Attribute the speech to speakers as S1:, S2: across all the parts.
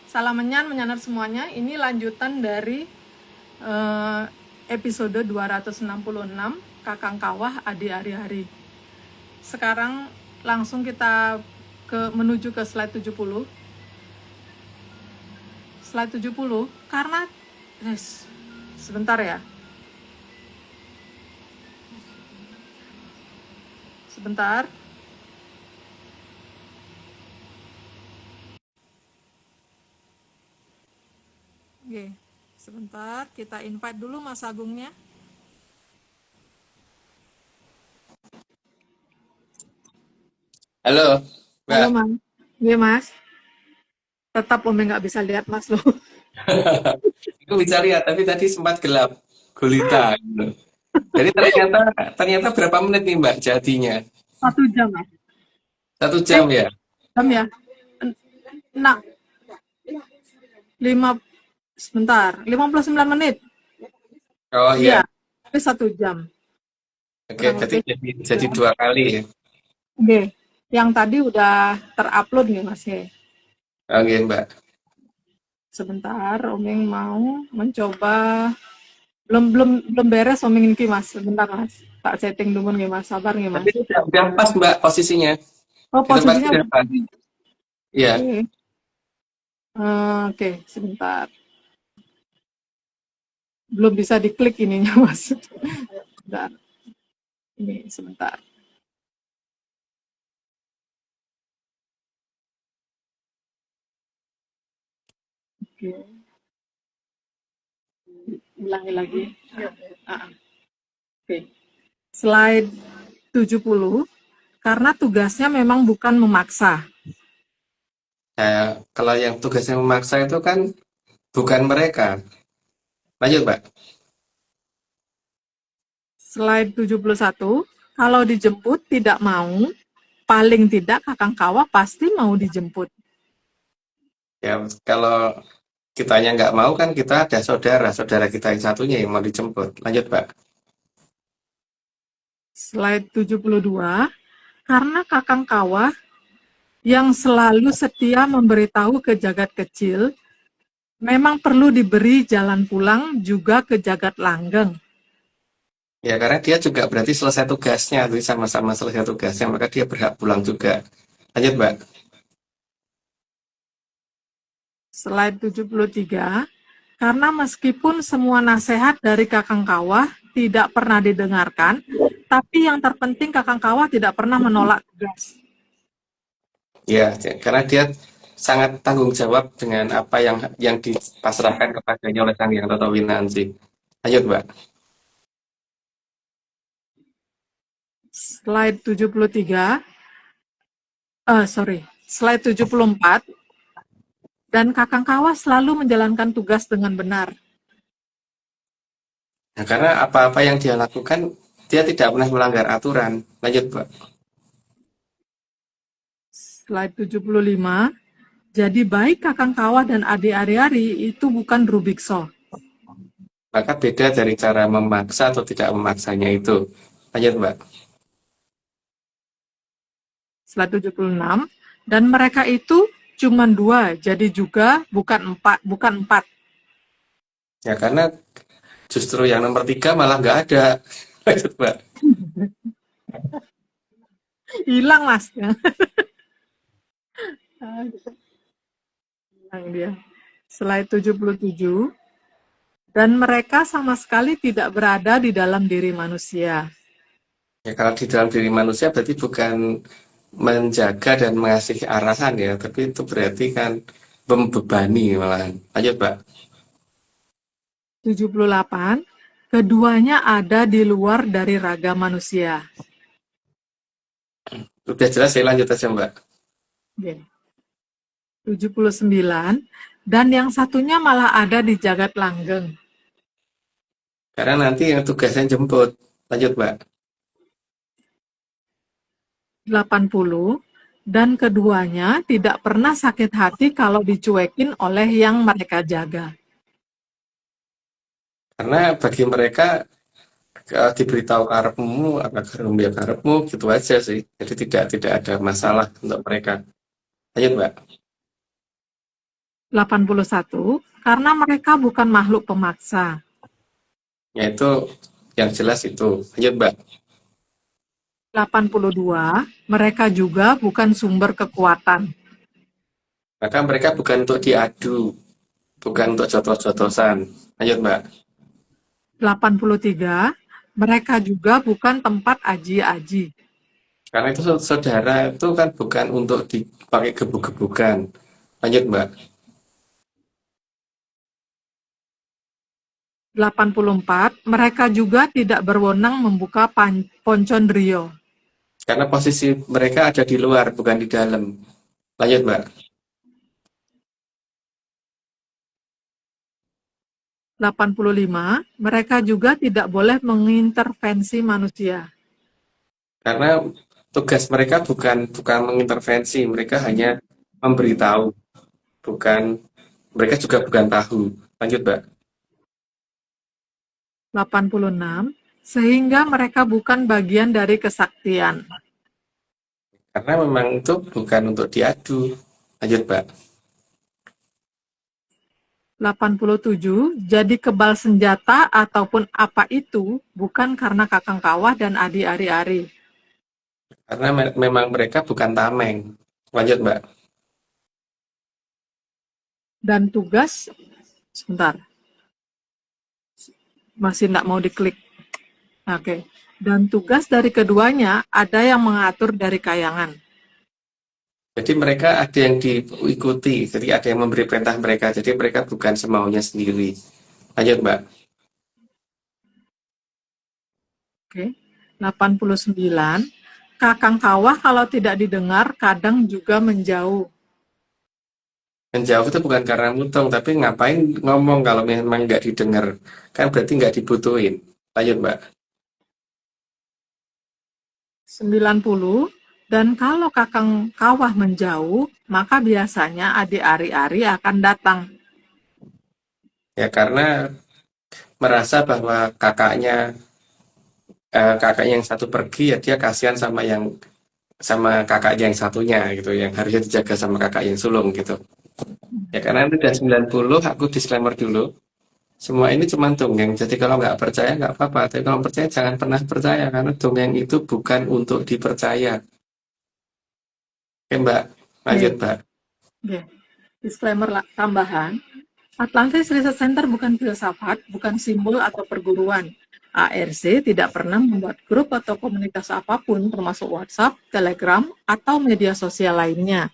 S1: Salam menyanar semuanya. Ini lanjutan dari episode 266 Kakang Kawah Adi Ari-Hari. Sekarang langsung kita menuju ke slide 70. Slide 70 karena sebentar ya. Sebentar. Oke, sebentar kita invite dulu Mas Agungnya.
S2: Halo, Mbak.
S1: Halo Mas. Iya Mas. Tetap Ome nggak bisa lihat Mas loh.
S2: Aku bisa lihat, tapi tadi sempat gelap, gulita. Gitu. Jadi ternyata berapa menit nih Mbak jadinya?
S1: 1 jam Mas.
S2: 1 jam ya?
S1: Jam ya. Nah, 59 menit.
S2: Oh
S1: Iya,
S2: iya,
S1: tapi 1 jam.
S2: oke,
S1: Kurang
S2: berarti
S1: lebih.
S2: jadi 2 kali ya?
S1: Oke, yang tadi udah terupload nih Mas ya.
S2: Oke Mbak.
S1: Sebentar, Omeng mau mencoba. Belum beres Omeng ini Mas. Sebentar Mas. Tak setting dulu nih Mas. Sabar nih
S2: Tapi
S1: Mas.
S2: udah pas Mbak posisinya.
S1: Oh,
S2: Di tempatku
S1: posisinya
S2: udah
S1: udah.
S2: pas. Iya,
S1: Oke. Oke, sebentar. Belum bisa diklik ininya Mas. Sebentar. Ini sebentar. Oke. Ulangi lagi. Oke. Slide 70. Karena tugasnya memang bukan memaksa.
S2: nah, kalau yang tugasnya memaksa itu kan bukan mereka. Lanjut Mbak.
S1: Slide 71. Kalau dijemput tidak mau, paling tidak Kakang Kawah pasti mau dijemput.
S2: Ya, kalau kitanya nggak mau kan kita ada saudara kita yang satunya yang mau dijemput. Lanjut Mbak.
S1: Slide 72. Karena Kakang Kawah yang selalu setia memberitahu ke jagat kecil, memang perlu diberi jalan pulang juga ke jagat langgeng.
S2: Ya, karena dia juga berarti selesai tugasnya, jadi sama-sama selesai tugasnya, maka dia berhak pulang juga. Lanjut, Mbak.
S1: Slide 73. Karena meskipun semua nasihat dari Kakang Kawah tidak pernah didengarkan, tapi yang terpenting Kakang Kawah tidak pernah menolak tugas.
S2: Ya, karena dia sangat tanggung jawab dengan apa yang dipasrahkan kepadanya oleh Sang Hyang Toto Winanti. Lanjut, Mbak.
S1: Slide 73. Slide 74. Dan Kakang Kawah selalu menjalankan tugas dengan benar.
S2: Nah, karena apa-apa yang dia lakukan, dia tidak pernah melanggar aturan. Lanjut, Mbak.
S1: Slide 75. Jadi baik Kakang Kawah dan Ade Ari-Ari itu bukan Rubik solve.
S2: Maka beda dari cara memaksa atau tidak memaksanya itu. Lanjut, Mbak.
S1: Slide 76. Dan mereka itu cuma 2, jadi juga bukan empat.
S2: Ya, karena justru yang nomor 3 malah nggak ada. Lanjut, Mbak.
S1: Hilang Mas. Hilang dia. Slide 77. Dan mereka sama sekali tidak berada di dalam diri manusia.
S2: Ya, kalau di dalam diri manusia berarti bukan menjaga dan mengasihi arahan ya, tapi itu berarti kan membebani malahan. Lanjut, Pak.
S1: 78. Keduanya ada di luar dari raga manusia.
S2: Udah jelas ya, lanjut aja, Mbak.
S1: 79. Dan yang satunya malah ada di jagat langgeng.
S2: Karena nanti yang tugasnya jemput. Lanjut, Mbak.
S1: 80. Dan keduanya tidak pernah sakit hati kalau dicuekin oleh yang mereka jaga.
S2: Karena bagi mereka diberitahu karepmu, apa ya karepmu, gitu aja sih. Jadi tidak ada masalah untuk mereka. Lanjut, Mbak.
S1: 81, karena mereka bukan makhluk pemaksa.
S2: Yaitu yang jelas itu. Lanjut, Mbak.
S1: 82, mereka juga bukan sumber kekuatan.
S2: Maka mereka bukan untuk diadu, bukan untuk jotos-jotosan. Lanjut, Mbak.
S1: 83, mereka juga bukan tempat aji-aji.
S2: Karena itu saudara itu kan bukan untuk dipakai gebuk-gebukan. Lanjut, Mbak.
S1: 84, mereka juga tidak berwenang membuka poncon Rio.
S2: Karena posisi mereka ada di luar, bukan di dalam. Lanjut, Mbak.
S1: 85, mereka juga tidak boleh mengintervensi manusia.
S2: Karena tugas mereka bukan mengintervensi, mereka hanya memberitahu, bukan mereka juga bukan tahu. Lanjut, Mbak.
S1: 86, sehingga mereka bukan bagian dari kesaktian.
S2: Karena memang itu bukan untuk diadu. Lanjut, Mbak.
S1: 87, jadi kebal senjata ataupun apa itu bukan karena Kakang Kawah dan Adi Ari-Ari.
S2: Karena memang mereka bukan tameng. Lanjut, Mbak.
S1: Dan tugas, sebentar, masih tidak mau diklik. Oke. Dan tugas dari keduanya ada yang mengatur dari kayangan.
S2: Jadi mereka ada yang diikuti, jadi ada yang memberi perintah mereka, jadi mereka bukan semaunya sendiri. Lanjut, Mbak.
S1: Oke. 89, Kakang Kawah kalau tidak didengar kadang juga menjauh.
S2: Menjauh itu bukan karena mutung, tapi ngapain ngomong kalau memang nggak didengar? Kan berarti nggak dibutuhin. Lanjut, Mbak.
S1: 90, dan kalau Kakang Kawah menjauh, maka biasanya adik Ari-Ari akan datang.
S2: Ya karena merasa bahwa kakaknya yang satu pergi, ya dia kasihan sama kakaknya yang satunya gitu, yang harusnya dijaga sama kakak yang sulung gitu. Ya karena itu udah 90, aku disclaimer dulu. Semua ini cuma dongeng, jadi kalau nggak percaya nggak apa-apa. Tapi kalau percaya jangan pernah percaya, karena dongeng itu bukan untuk dipercaya. Oke, Mbak, lanjut,
S1: Oke.
S2: Mbak.
S1: Oke. Disclaimer tambahan, Atlantis Research Center bukan filsafat, bukan simbol atau perguruan. ARC tidak pernah membuat grup atau komunitas apapun, termasuk WhatsApp, Telegram, atau media sosial lainnya.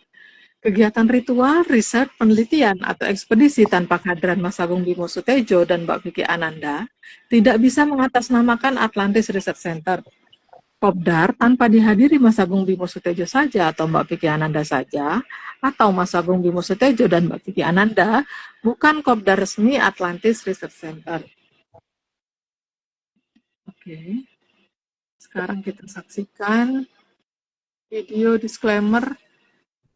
S1: Kegiatan ritual, riset, penelitian, atau ekspedisi tanpa kehadiran Mas Agung Bimo Sutejo dan Mbak Vicky Ananda tidak bisa mengatasnamakan Atlantis Research Center. Kopdar tanpa dihadiri Mas Agung Bimo Sutejo saja atau Mbak Vicky Ananda saja, atau Mas Agung Bimo Sutejo dan Mbak Vicky Ananda, bukan Kopdar resmi Atlantis Research Center. Oke, sekarang kita saksikan video disclaimer.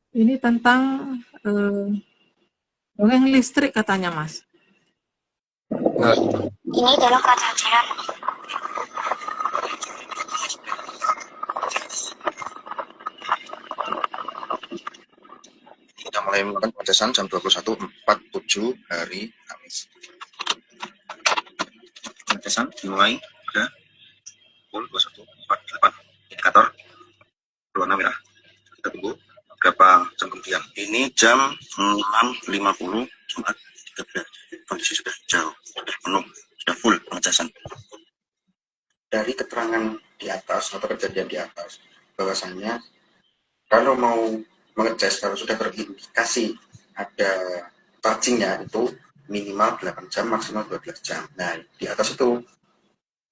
S1: Ini tentang dongeng listrik katanya, Mas.
S3: Ini adalah kerajaan Jiran. Kita mulai melakukan pengetesan jam 21.47 hari Kamis. Pengetesan dimulai pada pukul 21.48. Indikator berwarna merah. Kita tunggu berapa jam kemudian. Ini jam 6.50 Jumat 13. Kondisi sudah hijau, sudah penuh, sudah full pengetesan. Dari keterangan di atas atau kejadian di atas, bahwasannya kalau mau mengecas, kalau sudah terindikasi ada chargingnya itu minimal 8 jam, maksimal 12 jam. Nah, di atas itu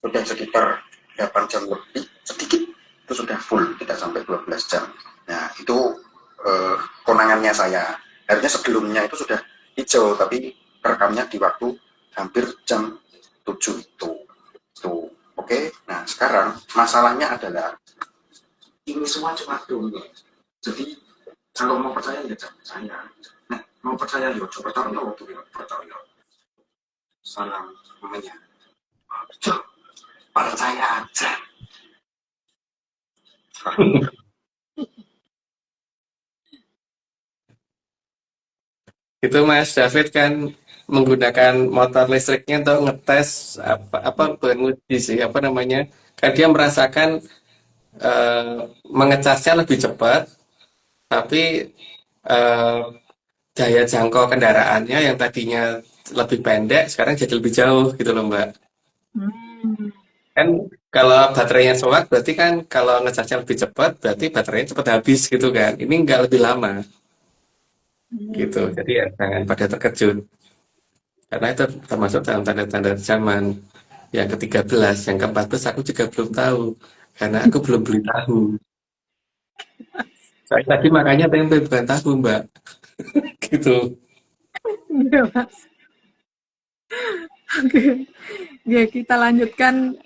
S3: sudah sekitar 8 jam lebih, sedikit itu sudah full, tidak sampai 12 jam. Nah, itu konangannya saya. Harusnya sebelumnya itu sudah hijau, tapi rekamnya di waktu hampir jam 7 itu. Tuh. Oke, nah sekarang masalahnya adalah ini semua cuma dongeng. Jadi kalau mau percaya ya jangan percaya. Nah, mau percaya ya coba tahu ya waktu ya percaya. Salam namanya. Coba percaya aja.
S2: Kita, Itu Mas David kan menggunakan motor listriknya untuk ngetes apa bukan nguji sih apa namanya, kan dia merasakan eh, mengecasnya lebih cepat, tapi eh, daya jangkau kendaraannya yang tadinya lebih pendek sekarang jadi lebih jauh gitu loh Mbak.
S1: Hmm.
S2: Kan kalau baterainya solar berarti kan kalau ngecasnya lebih cepat berarti baterainya cepat habis gitu kan. Ini nggak lebih lama gitu.
S1: Hmm.
S2: Jadi ya jangan pada terkejut. Karena itu termasuk dalam tanda-tanda zaman yang ke-13, yang ke-14 aku juga belum tahu. Karena aku belum beli tahu. Saya tadi makanya tempe bukan tahu Mbak. Gitu.
S1: Iya, Mas. Oke. Ya, kita lanjutkan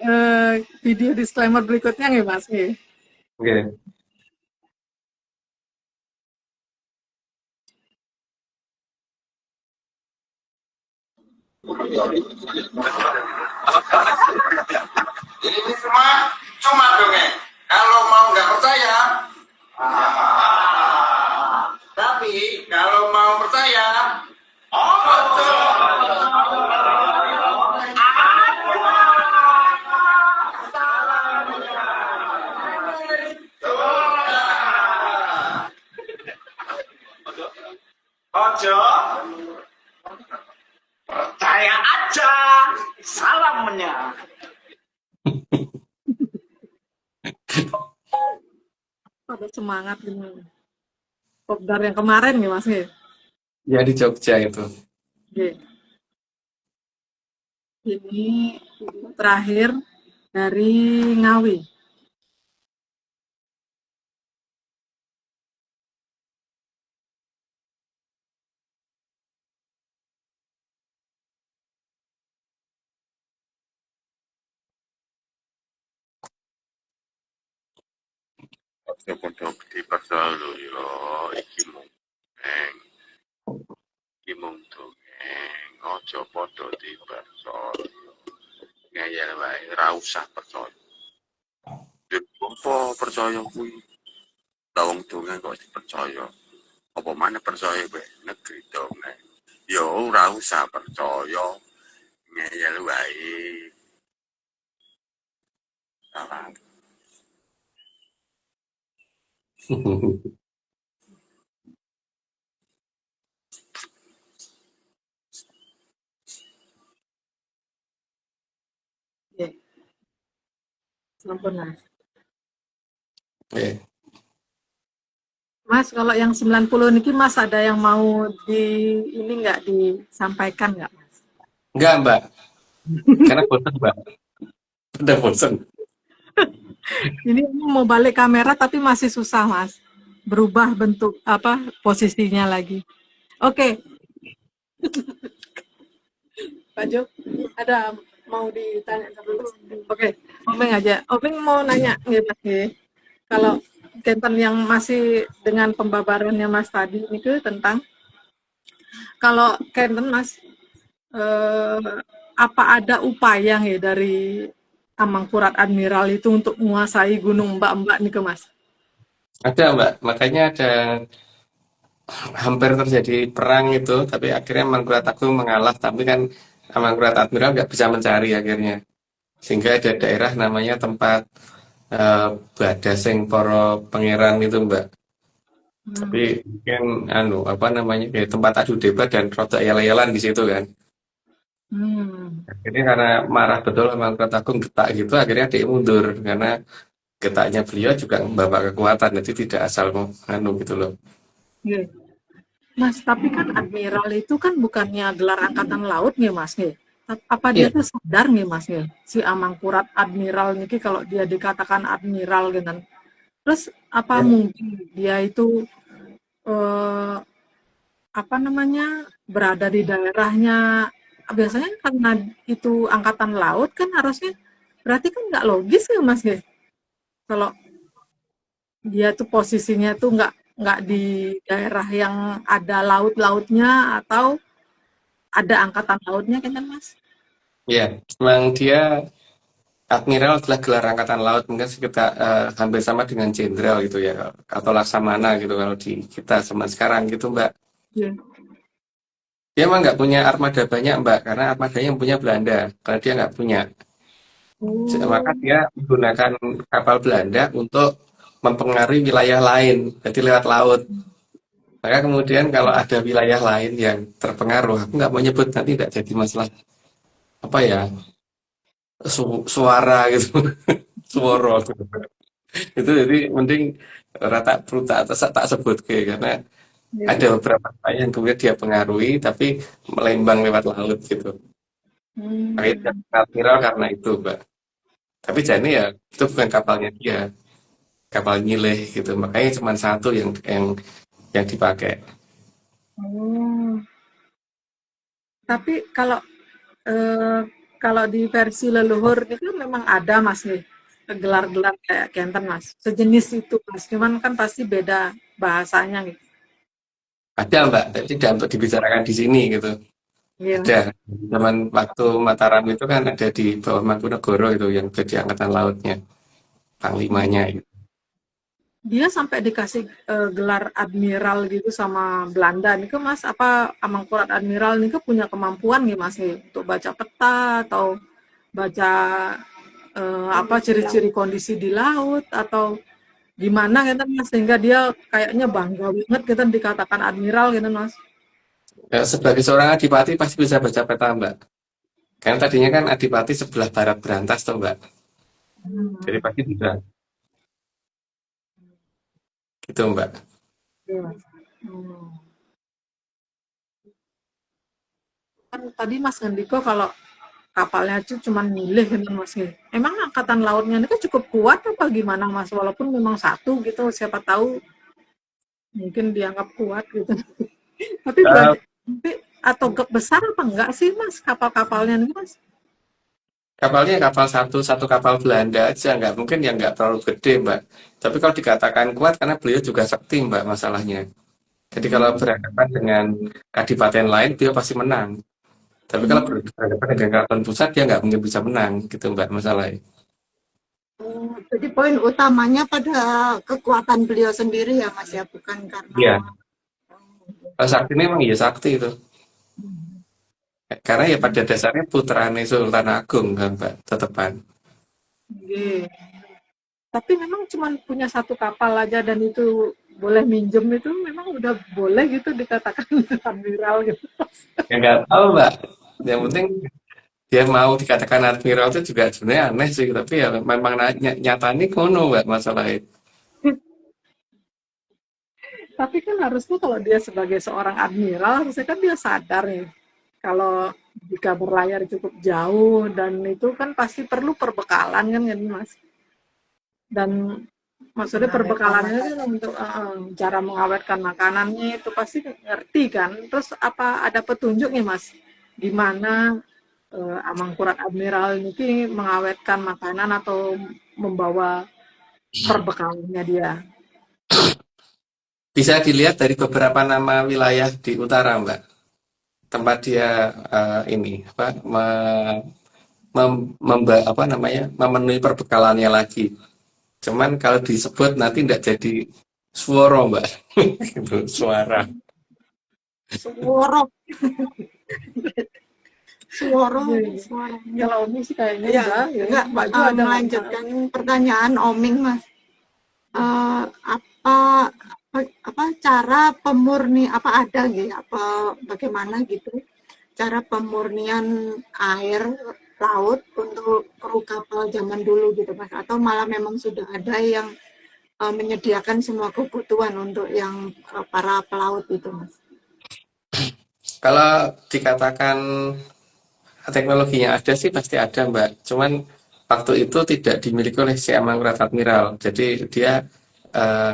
S1: video disclaimer berikutnya nih, Mas. Nggih.
S2: Oke.
S3: Ini semua cuma dongeng. Kalau mau nggak percaya, tapi kalau mau percaya, ojo percaya aja. Salamnya.
S1: Pada semangat gini. Kopdar yang kemarin nih, Mas. Nggih.
S2: Ya di Jogja itu.
S1: Nggih. Ini video terakhir dari Ngawi.
S4: Padha dipercaya lho ya iki mung dongeng. Iki mung dongeng. Aja padha dipercaya. Ngeyel wae ora usah percaya. Apa percaya kuwi? Lah wong dongeng kok dipercaya. Apa maneh percaya kowe negeri dongeng. Ya ora usah percaya. Ngeyel wae. Salah.
S1: Nggih. Sampun, Mas.
S2: Oke.
S1: Mas, kalau yang 90 niki Mas ada yang mau ini nggak disampaikan nggak, Mas?
S2: Enggak Mbak, karena bosan Mbak. Udah bosan.
S1: Ini mau balik kamera tapi masih susah, Mas. Berubah bentuk posisinya lagi. Oke, Pak Jo, ada mau ditanya dulu? Oke, Omeng aja. Omeng mau nanya nih, Mas. Nggih. Kalau Kenten yang masih dengan pembabarannya Mas tadi itu tentang kalau Kenten Mas apa ada upaya nih dari Amangkurat Admiral itu untuk menguasai Gunung Mbak-Mbak nih ke Mas?
S2: Ada Mbak, makanya ada hampir terjadi perang itu, tapi akhirnya Mangkurat Agung mengalah, tapi kan Mangkurat Admiral nggak bisa mencari akhirnya. Sehingga ada daerah namanya tempat Badasing Poro Pangeran itu Mbak. Tapi mungkin apa namanya kayak tempat adu debat dan roda yel-yelan di situ kan. Akhirnya karena marah betul sama Mangkurat Agung getak gitu, akhirnya dia mundur karena getaknya beliau juga membawa kekuatan, jadi tidak asal mau gitu loh.
S1: Nggih. Mas, tapi kan Admiral itu kan bukannya gelar angkatan laut nih Mas nih. Apa dia
S2: Iya.
S1: tuh sadar nih Mas nih, si Amangkurat Admiral niki kalau dia dikatakan admiral gitu kan. Terus apa
S2: Ya.
S1: mungkin dia itu eh, apa namanya berada di daerahnya biasanya karena itu angkatan laut kan harusnya berarti kan nggak logis ya Mas ya kalau dia tuh posisinya tuh nggak di daerah yang ada laut-lautnya atau ada angkatan lautnya kan Mas?
S2: Iya, memang dia Admiral adalah gelar angkatan laut, mungkin sekitar hampir sama dengan jenderal gitu ya, atau laksamana gitu kalau di kita zaman sekarang gitu Mbak.
S1: Iya.
S2: Dia emang nggak punya armada banyak, Mbak, karena armadanya yang punya Belanda. Karena dia nggak punya. Maka
S1: Oh,
S2: dia menggunakan kapal Belanda untuk mempengaruhi wilayah lain, jadi lewat laut. Maka kemudian kalau ada wilayah lain yang terpengaruh, aku nggak mau nyebut nanti tidak jadi masalah apa ya, suara gitu, suara gitu. Itu jadi mending rata perlu tak sebut karena ada
S1: iya.
S2: beberapa wilayah yang kemudian dia pengaruhi tapi melembang lewat laut gitu. Makanya dia
S1: Hmm.
S2: admiral karena itu, Mbak. Tapi jadi ya itu bukan kapalnya dia, kapal nyileh gitu. Makanya cuma satu yang dipakai.
S1: Oh, tapi eh, kalau di versi leluhur itu memang ada Mas nih gelar-gelar kayak Kenten Mas. Sejenis itu Mas. Cuman kan pasti beda bahasanya gitu.
S2: Ada, Mbak, tapi tidak untuk dibicarakan di sini gitu.
S1: Iya.
S2: Ada. Zaman waktu Mataram itu kan ada di bawah Mangkunegoro itu yang jadi angkatan lautnya, panglimanya gitu.
S1: Dia sampai dikasih gelar admiral gitu sama Belanda nih ke Mas, apa Amangkurat Admiral nih ke punya kemampuan nih Mas nih untuk baca peta atau baca apa ciri-ciri kondisi di laut atau gimana gitu Mas sehingga dia kayaknya bangga banget gitu dikatakan admiral gitu Mas.
S2: Ya, sebagai seorang adipati pasti bisa baca peta, Mbak. Karena tadinya kan adipati sebelah barat berantas tuh, Mbak. Jadi
S1: Hmm,
S2: pasti bisa gitu, Mbak.
S1: iya, Mas. Hmm. Kan tadi Mas Ngendiko kalau kapalnya itu cuma milih gitu Mas nih. Emang angkatan lautnya ini kan cukup kuat apa gimana Mas? Walaupun memang satu gitu, siapa tahu mungkin dianggap kuat gitu. Tapi
S2: Eh,
S1: berarti atau besar apa enggak sih Mas kapal-kapalnya nih Mas?
S2: Kapalnya kapal satu kapal Belanda aja, nggak mungkin yang nggak terlalu gede, Mbak. Tapi kalau dikatakan kuat, karena beliau juga sakti, Mbak, masalahnya. Jadi kalau
S1: Hmm.
S2: berhadapan dengan kadipaten lain, beliau pasti menang. Tapi kalau
S1: Hmm.
S2: berhadapan dengan keraton pusat, dia nggak mungkin bisa menang, gitu, Mbak, masalahnya.
S5: Oh, jadi poin utamanya pada kekuatan beliau sendiri ya Mas ya, bukan karena
S2: Iya, kalau sakti ini memang iya sakti itu. Karena ya pada dasarnya putrane Sultan Agung, kan, Mbak, tetepan.
S1: Oke. Tapi memang cuma punya satu kapal aja dan itu boleh minjem itu memang udah boleh gitu dikatakan admiral gitu.
S2: Ya nggak tahu, Mbak. Yang penting dia mau dikatakan admiral itu juga sebenarnya aneh sih, tapi ya memang nyatanya kono, Mbak, masalahnya.
S1: Tapi kan harusnya kalau dia sebagai seorang admiral harusnya kan dia sadar ya kalau jika berlayar cukup jauh dan itu kan pasti perlu perbekalan kan Mas. Dan maksudnya perbekalannya kan untuk cara mengawetkan makanannya itu pasti ngerti kan. Terus apa ada petunjuknya Mas? Gimana Amangkurat Admiral ini mengawetkan makanan atau membawa perbekalannya dia?
S2: Bisa dilihat dari beberapa nama wilayah di utara, Mbak. Tempat dia ini apa apa namanya memenuhi perbekalannya lagi. Cuman kalau disebut nanti tidak jadi suara, Mbak. Gitu, suara.
S5: suara suara
S1: Jadi,
S5: suaranya.
S1: kalau Umi sih kayaknya
S5: Ya,
S1: enggak ya.
S5: enggak
S1: Mbak juga ada nggak?
S5: melanjutkan pertanyaan Oming Mas. Apa apa cara pemurni apa ada gitu apa bagaimana gitu cara pemurnian air laut untuk kru kapal zaman dulu gitu Mas atau malah memang sudah ada yang menyediakan semua kebutuhan untuk yang para pelaut itu Mas.
S2: Kalau dikatakan teknologinya ada sih pasti ada, Mbak. Cuman waktu itu tidak dimiliki oleh si Amangkurat Admiral. Jadi dia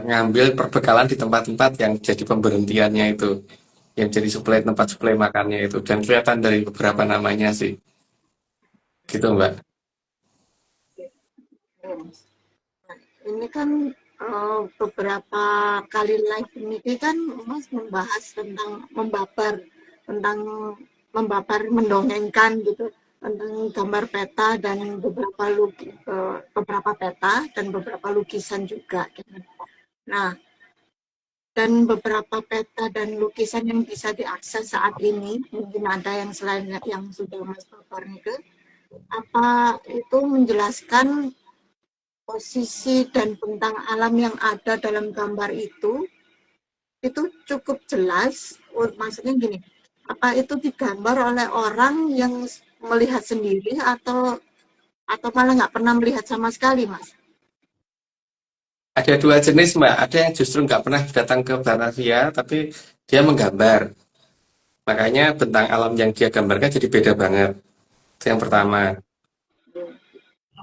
S2: ngambil perbekalan di tempat-tempat yang jadi pemberhentiannya itu, yang jadi tempat suplai makannya itu, dan kelihatan dari beberapa namanya sih, gitu, Mbak.
S5: Ini kan beberapa kali live ini kan Mas membahas tentang tentang membabar, mendongengkan gitu tentang gambar peta dan beberapa peta dan beberapa lukisan juga. Gitu. Nah, dan beberapa peta dan lukisan yang bisa diakses saat ini, mungkin ada yang selain yang sudah Mas paparkan, apa itu menjelaskan posisi dan bentang alam yang ada dalam gambar itu cukup jelas. Maksudnya gini, apa itu digambar oleh orang yang melihat sendiri atau malah nggak pernah melihat sama sekali, Mas?
S2: Ada dua jenis, Mbak. Ada yang justru nggak pernah datang ke Batavia, tapi dia menggambar. Makanya bentang alam yang dia gambarkan jadi beda banget. Itu yang pertama.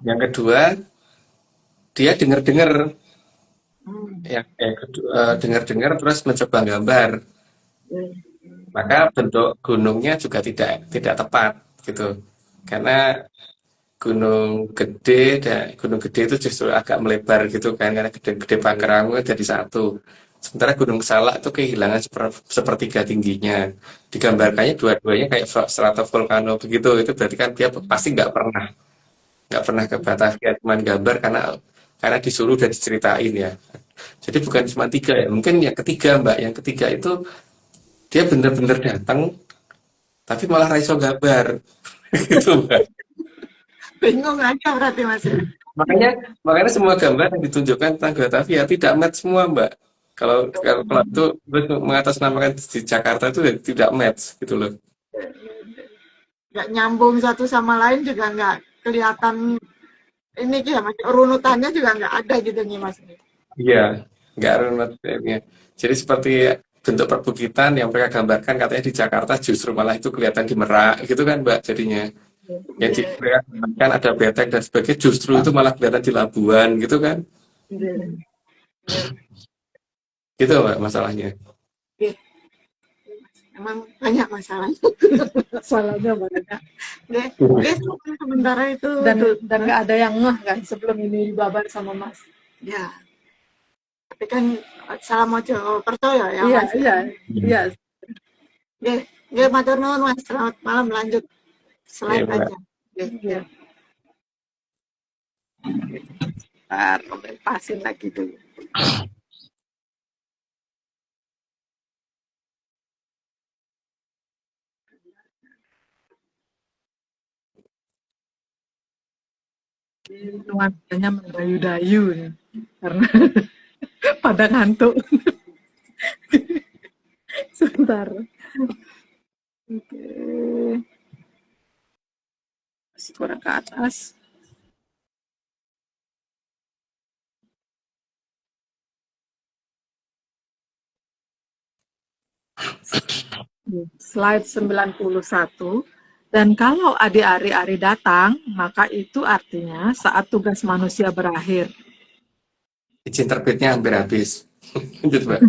S2: Yang kedua, dia dengar-dengar. Yang kedua, dengar-dengar terus mencoba gambar. Maka bentuk gunungnya juga tidak tepat gitu. Karena gunung gede itu justru agak melebar gitu kan, karena gede Pangrango jadi satu. Sementara Gunung Salak itu kehilangan sepertiga tingginya. Digambarkannya dua-duanya kayak stratovolcano begitu. Itu berarti kan dia pasti nggak pernah ke Batavia, cuma gambar karena disuruh dan diceritain ya. Jadi bukan cuma tiga ya. Mungkin yang ketiga, Mbak, yang ketiga itu dia bener-bener datang tapi malah raiso gambar. Gitu, Mbak.
S5: Bingung aja berarti, Mas.
S2: Makanya semua gambar yang ditunjukkan tentang Batavia tidak match semua, Mbak. Kalau itu mengatasnamakan di Jakarta itu tidak match gitu loh.
S5: Nggak nyambung satu sama lain juga nggak kelihatan ini ya, Mas. Runutannya juga nggak ada gitu nih, Mas.
S2: Iya, nggak runutnya. Jadi seperti bentuk perbukitan yang mereka gambarkan katanya di Jakarta justru malah itu kelihatan di Merak gitu kan, Mbak, jadinya. Yang kan ada betek dan sebagainya, justru itu malah kelihatan di Labuan gitu kan. Gitu, Mbak, masalahnya.
S5: Emang banyak masalahnya.
S1: Masalahnya banyak.
S5: Sementara itu
S1: Dan nggak ada yang ngeh kan sebelum ini dibabar sama Mas.
S5: ya. Tapi kan salam ojo percaya ya,
S1: Iya,
S5: Mas.
S1: iya.
S5: Ya, matur nuwun, Mas. Selamat malam, lanjut. Slide
S2: Iya, Mbak.
S5: aja.
S1: Iya.
S5: Ntar pasin lagi dulu.
S1: Nuansanya mendayu-dayu nih. Karena pada ngantuk. Sebentar. Oke. Masih kurang ke atas. Slide 91. Dan kalau ari-ari datang, maka itu artinya saat tugas manusia berakhir.
S2: Izin terbitnya hampir habis. Lanjut, Mbak.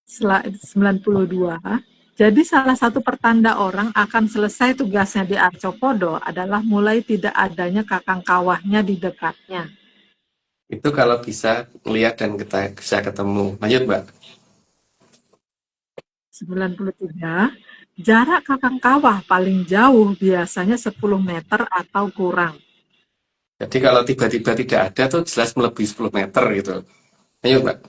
S1: Slide 92. Jadi salah satu pertanda orang akan selesai tugasnya di Arcopodo adalah mulai tidak adanya kakang kawahnya di dekatnya.
S2: Itu kalau bisa lihat dan kita bisa ketemu. Lanjut, Mbak.
S1: 93. Jarak kakang kawah paling jauh biasanya 10 meter atau kurang.
S2: Jadi kalau tiba-tiba tidak ada tuh jelas melebihi 10 meter gitu. Ayo, Mbak.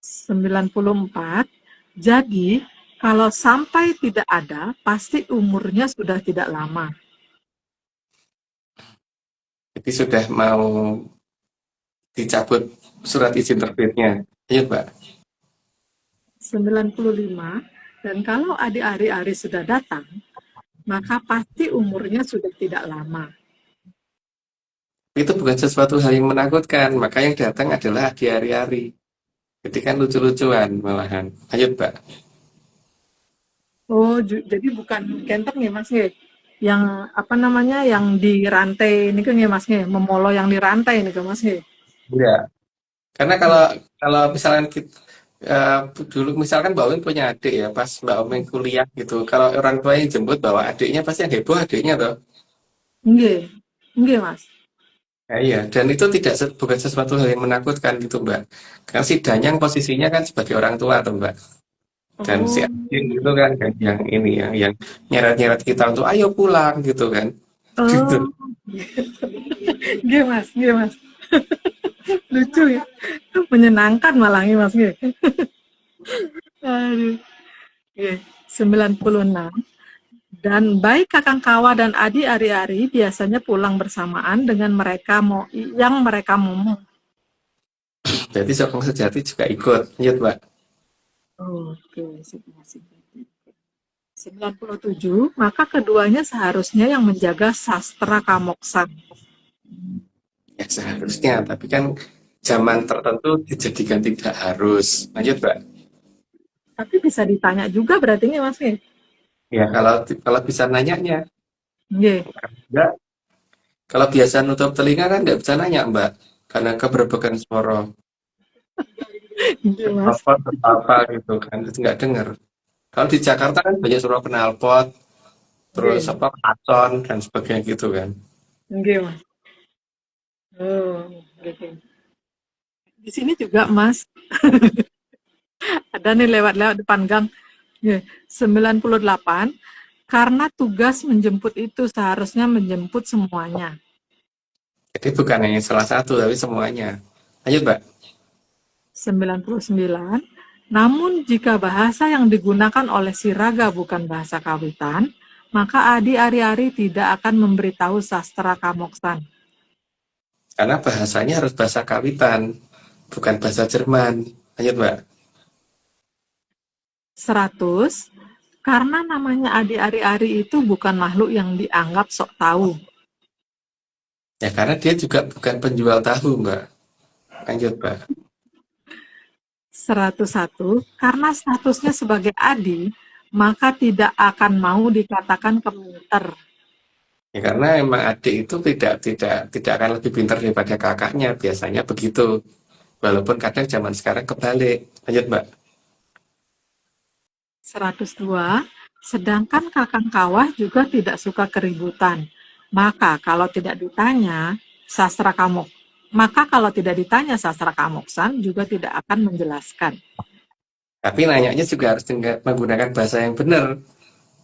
S1: 94. Jadi kalau sampai tidak ada, pasti umurnya sudah tidak lama.
S2: Jadi sudah mau dicabut surat izin terbitnya. Ayo, Mbak.
S1: 95. Dan kalau ari-ari sudah datang, maka pasti umurnya sudah tidak lama.
S2: Itu bukan sesuatu hal yang menakutkan, maka yang datang adalah hari-hari. Jadi kan lucu-lucuan malahan. Ayo, Mbak.
S1: Oh, jadi bukan kenteng ya, Mas? Yang apa namanya, yang di rantai ini kan ya, Mas? Memolo yang di rantai ini kan, Mas?
S2: Enggak. Karena kalau misalkan kita, dulu misalkan Mbak Omin punya adik ya, pas Mbak Omin kuliah gitu. Kalau orang tua yang jemput bawa adiknya, pasti yang heboh adiknya toh.
S1: Enggak, Mas.
S2: Ya, iya, dan itu bukan sesuatu hal yang menakutkan gitu, Mbak. Karena si Danyang posisinya kan sebagai orang tua tuh, Mbak. Dan si Adin gitu kan yang ini ya, yang nyeret-nyeret kita untuk ayo pulang gitu kan. Gitu.
S1: Enggak, Mas. Lucu ya. Menyenangkan malah ini Mas Nggih. Aduh. Nggih, 96. Dan baik Kakang Kawa dan Adi Ari-Ari biasanya pulang bersamaan dengan mereka yang mereka momong.
S2: Jadi Sokong Sejati juga ikut. Lanjut, Mbak.
S1: Oke, Sokong Sejati. 97, maka keduanya seharusnya yang menjaga sastra Kamoksan.
S2: Ya seharusnya, tapi kan zaman tertentu dijadikan tidak harus. Lanjut, Mbak.
S1: Tapi bisa ditanya juga berarti ini Mas Nggih.
S2: Ya kalau bisa nanyanya.
S1: Nggih.
S2: Enggak. Kalau biasa nutup telinga kan nggak bisa nanya, Mbak. Karena keberbekan suara.
S1: Nggih, Mas.
S2: Apa gitu kan, terus nggak dengar. Kalau di Jakarta kan banyak suara knalpot, terus
S1: Nggih.
S2: apa klakson dan sebagainya gitu kan.
S1: Nggih, Mas. Oh, gitu. Di sini juga, Mas. Ada nih lewat-lewat depan gang. Nggih, 98. Karena tugas menjemput itu seharusnya menjemput semuanya.
S2: Jadi bukan hanya salah satu, tapi semuanya. Lanjut, Mbak.
S1: 99. Namun jika bahasa yang digunakan oleh si Raga bukan bahasa kawitan, maka Adi Ari-Ari tidak akan memberitahu sastra Kamoksan.
S2: Karena bahasanya harus bahasa kawitan, bukan bahasa Jerman. Lanjut, Mbak.
S1: 100. Karena namanya Adi Ari-Ari itu bukan makhluk yang dianggap sok tahu.
S2: Ya karena dia juga bukan penjual tahu, Mbak. Lanjut, Mbak.
S1: 101. Karena statusnya sebagai Adi, maka tidak akan mau dikatakan keminter.
S2: Ya karena emang adik itu tidak akan lebih pintar daripada kakaknya, biasanya begitu. Walaupun kadang zaman sekarang kebalik. Lanjut, Mbak.
S1: 102. Sedangkan Kakang Kawah juga tidak suka keributan. Maka kalau tidak ditanya sastra Kamoksan juga tidak akan menjelaskan.
S2: Tapi nanyanya juga harus menggunakan bahasa yang benar.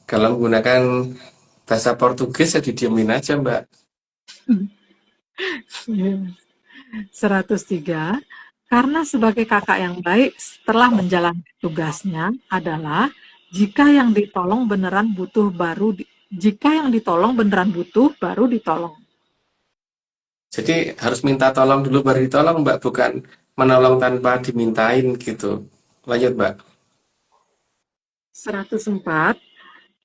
S2: Kalau menggunakan bahasa Portugis ya didiemin aja, Mbak.
S1: 103. Karena sebagai kakak yang baik setelah menjalankan tugasnya adalah jika yang ditolong beneran butuh baru ditolong.
S2: Jadi harus minta tolong dulu baru ditolong, Mbak, bukan menolong tanpa dimintain gitu. Lanjut, Mbak.
S1: 104.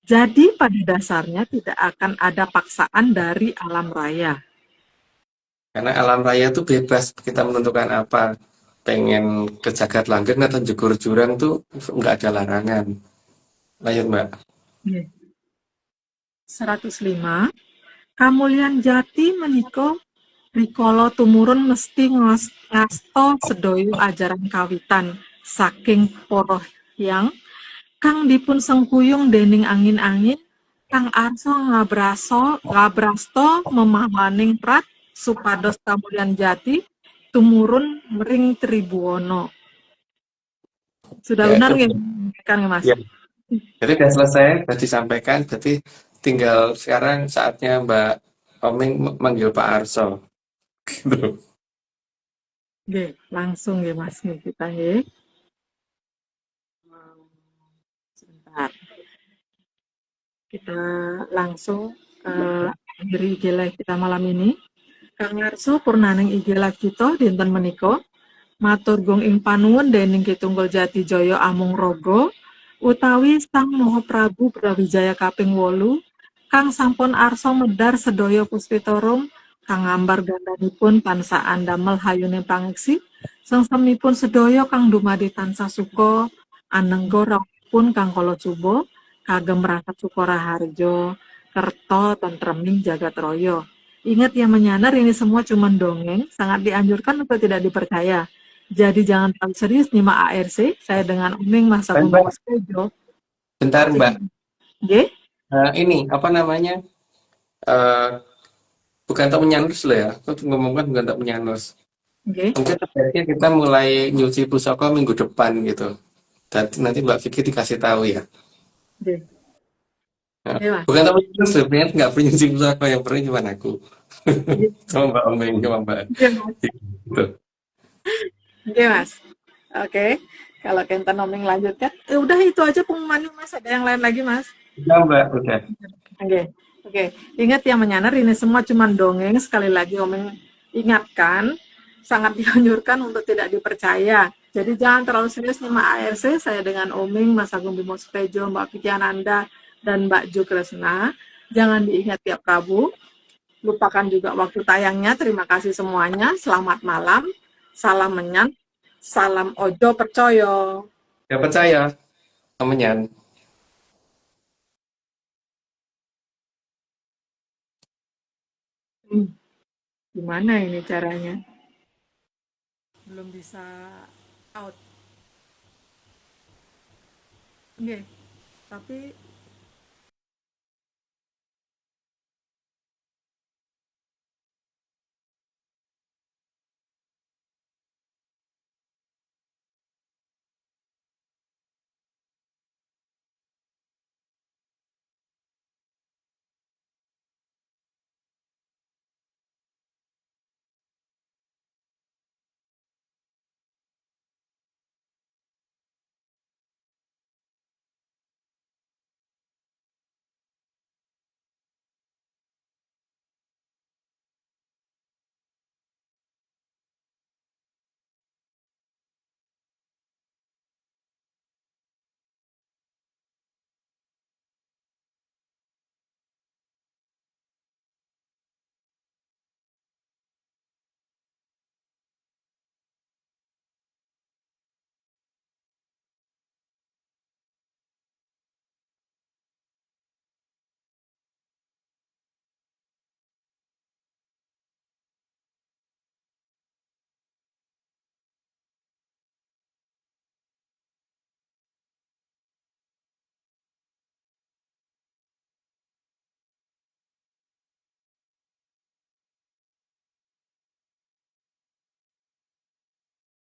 S1: Jadi pada dasarnya tidak akan ada paksaan dari alam raya.
S2: Karena alam raya itu bebas kita menentukan apa. Pengen ke Jagat Langgeng atau jegur jurang tuh nggak ada larangan. Lanjut, Mbak.
S1: 105. Kamulyan jati meniko rikolo tumurun mesti ngasto sedoyo ajaran kawitan saking poroh yang kang dipun sengkuyung dening angin-angin kang arso ngabrasto memamaning prat supados kamulyan jati tumurun mering Tribuono. Sudah
S2: Ya,
S1: benar
S2: itu.
S1: kan Mas?
S2: Ya. Jadi sudah selesai, sudah disampaikan. Jadi tinggal sekarang saatnya Mbak Oming manggil Pak Arso. Gitu.
S1: Oke, langsung ya Mas nih kita ya. Sebentar. Kita langsung ke diri IG live kita malam ini. Kang Arso purnaning IG live kita dinten menika matur gong ing panuwun dening Kitunggal Jati Jaya Amung Rogo utawi Sang Maha Prabu Brawijaya kaping 8 kang sampun arsa medar sedaya puspitorum kang ngambar gandanipun tansah andamel hayune pangiksi sengsemipun sedaya kang dumadi tansah suka anengga rawuhipun kang kala cuba kagem rakat Sukora Harjo kerto tentreming jagat raya. Ingat yang menyanar ini semua cuma dongeng, sangat dianjurkan untuk tidak dipercaya. Jadi jangan terlalu serius nyimak ARC. Saya dengan Uming Mas Agung Sejo.
S2: Bentar, Mbak.
S1: Oke?
S2: Ini apa namanya? Bukan tak menyanus loh ya. Aku ngomongkan bukan tak menyanus.
S1: Oke.
S2: Mungkin sebaiknya kita mulai nyuci pusaka minggu depan gitu. Dan nanti Mbak Vicky dikasih tahu ya.
S1: Oke. Oke, Mas.
S2: Bukan teman sebenarnya nggak punya siapa yang pernah cuma aku
S1: Iya,
S2: sama Mbak Omeng sama Mbak
S1: iya, Mas.
S2: gitu.
S1: Oke, Mas. Oke. Kalau Kenten Oming lanjutkan. Udah itu aja pengumumannya, Mas. Ada yang lain lagi, Mas?
S2: Udah Mbak, udah.
S1: Oke. Oke. Ingat ya menyanar, ini semua cuma dongeng. Sekali lagi Oming ingatkan, sangat dianjurkan untuk tidak dipercaya. Jadi jangan terlalu serius nyimak ARC. Saya dengan Oming, Mas Agung Bimo Sutejo, Mbak Vicky Ananda, dan Mbak Ju Kresna. Jangan diingat tiap Rabu. Lupakan juga waktu tayangnya. Terima kasih semuanya. Selamat malam. Salam menyan. Salam ojo percoyo.
S2: Ya percaya, temennya.
S1: Gimana ini caranya? Belum bisa out. Oke. Tapi